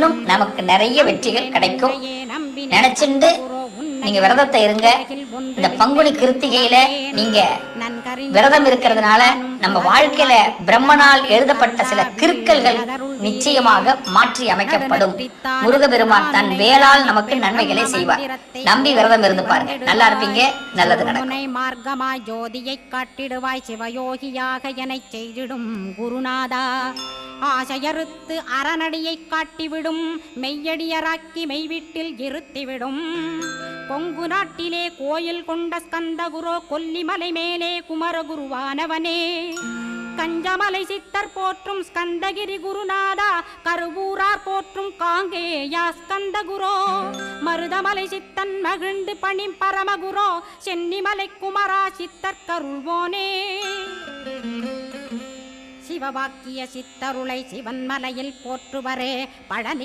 இன்னும் நமக்கு நிறைய வெற்றிகள் கிடைக்கும். நினைச்சுண்டு நீங்க விரதத்தை இருங்க. இந்த பங்குனி கிருத்திகையில நீங்க விரதம் இருக்கிறதுனால நம்ம வாழ்க்கையில பிரம்மனால் எழுதப்பட்ட சில கிறுக்கல்கள் நிச்சயமாக மாற்றி அமைக்கப்படும். முருகபெருமான் தன் வேளால் நமக்கு நன்மைகளை செய்வார். நம்பி விரதம் இருந்து பாருங்க, நல்லா இருப்பீங்க, நல்லது நடக்கும். மார்க்கமாய் ஜோதியை காட்டிடுவாய் சிவயோகியாக என செய்திடும் குருநாதா. ஆசையறுத்து அறநடியை காட்டிவிடும் மெய்யடியராக்கி மெய்வீட்டில் இருத்திவிடும். கொங்கு நாட்டிலே கோயில் கொண்ட ஸ்கந்தகுரோ கொல்லிமலை மேலே குமரகுருவானவனே. கஞ்சமலை சித்தர் போற்றும் ஸ்கந்தகிரி குருநாதா, கருவூரார் போற்றும் காங்கேயா ஸ்கந்தகுரோ. மருதமலை சித்தன் மகிழ்ந்து பணி பரமகுரோ, சென்னிமலை குமரா சித்தர் கருள்வோனே. சிவவாக்கிய சித்தருளை சிவன்மலையில் போற்றுவரே பழனி